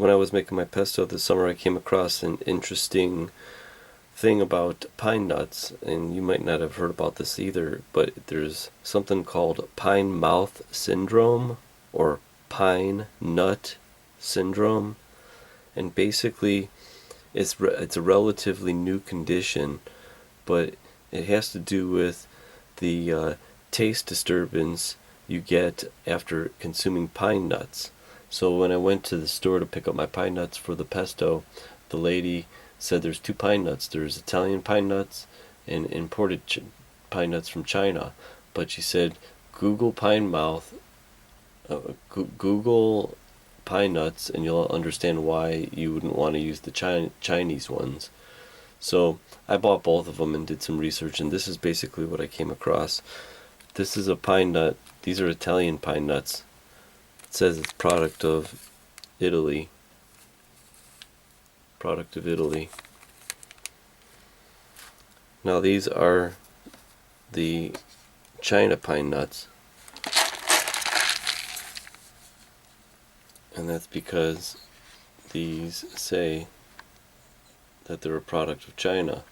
when I was making my pesto this summer, I came across an interesting thing about pine nuts, and you might not have heard about this either, but there's something called pine mouth syndrome or pine nut syndrome, and basically it's a relatively new condition, but it has to do with the taste disturbance you get after consuming pine nuts. So when I went to the store to pick up my pine nuts for the pesto, the lady said there's two pine nuts. There's Italian pine nuts and imported pine nuts from China. But she said, Google Google pine nuts, and you'll understand why you wouldn't want to use the Chinese ones. So I bought both of them and did some research, and this is basically what I came across. This is a pine nut. These are Italian pine nuts. It says it's product of Italy. Product of Italy. Now these are the China pine nuts. And that's because these say that they're a product of China.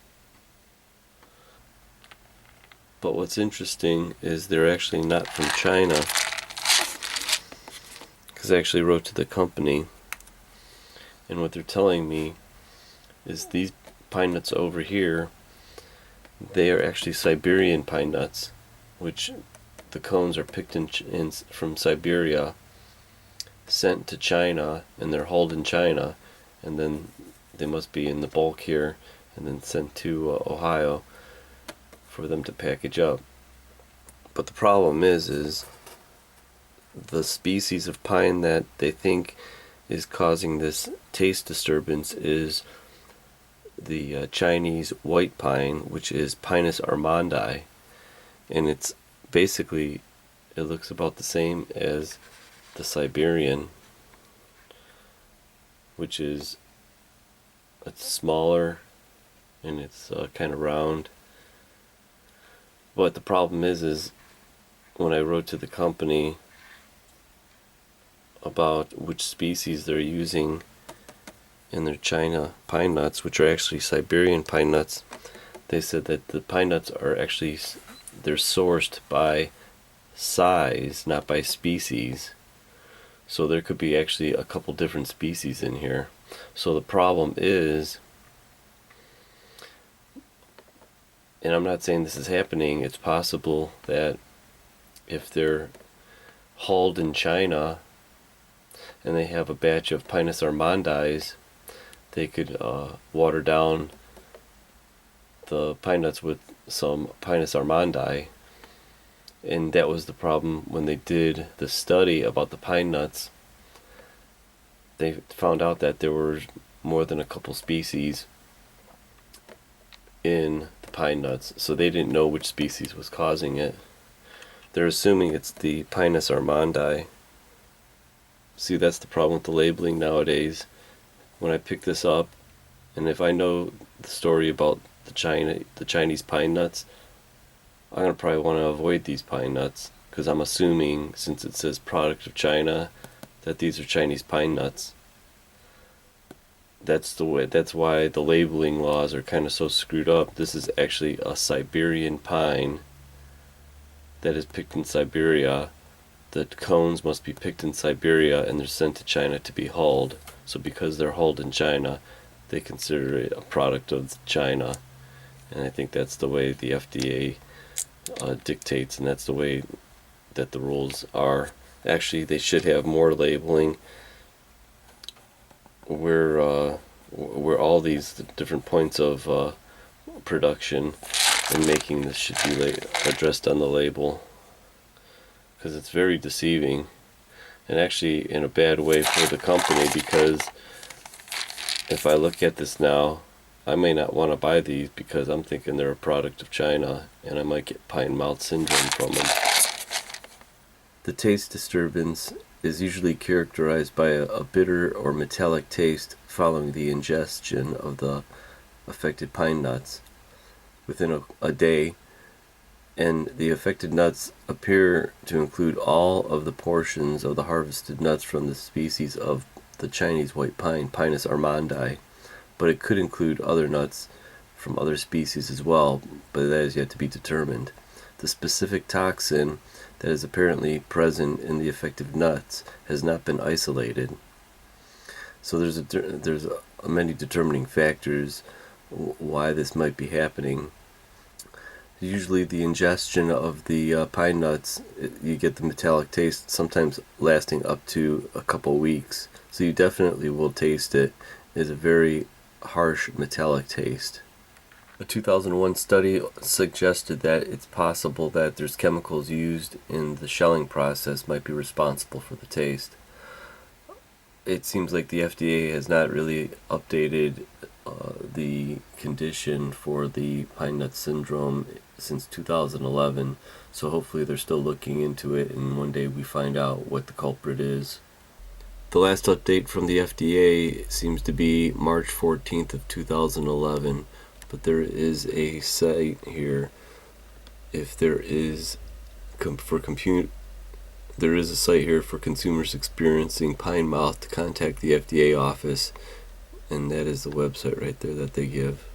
But what's interesting is they're actually not from China, because I actually wrote to the company, and what they're telling me is these pine nuts over here, they are actually Siberian pine nuts, which the cones are picked from Siberia, sent to China, and they're hauled in China, and then they must be in the bulk here, and then sent to Ohio for them to package up. But the problem is the species of pine that they think is causing this taste disturbance is the Chinese white pine, which is Pinus armandi, and it's basically, it looks about the same as the Siberian, which is, it's smaller and it's kind of round. But the problem is when I wrote to the company about which species they're using in their China pine nuts, which are actually Siberian pine nuts, they said that the pine nuts are actually, they're sourced by size, not by species. So there could be actually a couple different species in here. So the problem is, and I'm not saying this is happening, it's possible that if they're hauled in China and they have a batch of Pinus armandis, they could water down the pine nuts with some Pinus armandi. And that was the problem when they did the study about the pine nuts. They found out that there were more than a couple species in the pine nuts, so they didn't know which species was causing it. They're assuming it's the Pinus armandi. See, that's the problem with the labeling nowadays. When I pick this up, and if I know the story about the Chinese pine nuts, I'm going to probably want to avoid these pine nuts, because I'm assuming, since it says product of China, that these are Chinese pine nuts. That's why the labeling laws are kind of so screwed up. This is actually a Siberian pine that is picked in Siberia. The cones must be picked in Siberia and they're sent to China to be hulled. So because they're hulled in China, they consider it a product of China. And I think that's the way the FDA dictates, and that's the way that the rules are. Actually, they should have more labeling where all these different points of production and making this should be addressed on the label, because it's very deceiving, and actually in a bad way for the company, because if I look at this now, I may not want to buy these because I'm thinking they're a product of China and I might get pine mouth syndrome from them. The taste disturbance is usually characterized by a bitter or metallic taste following the ingestion of the affected pine nuts within a day, and the affected nuts appear to include all of the portions of the harvested nuts from the species of the Chinese white pine, Pinus armandi, but it could include other nuts from other species as well, but that is yet to be determined. The specific toxin that is apparently present in the affected nuts has not been isolated. So there's many determining factors why this might be happening. Usually the ingestion of the pine nuts, you get the metallic taste, sometimes lasting up to a couple weeks. So you definitely will taste it. It's a very harsh metallic taste. A 2001 study suggested that it's possible that there's chemicals used in the shelling process might be responsible for the taste. It seems like the FDA has not really updated the condition for the pine nut syndrome since 2011, so hopefully they're still looking into it, and one day we find out what the culprit is. The last update from the FDA seems to be March 14th of 2011, but there is a site here. If there is there is a site here for consumers experiencing pine moth to contact the FDA office, and that is the website right there that they give.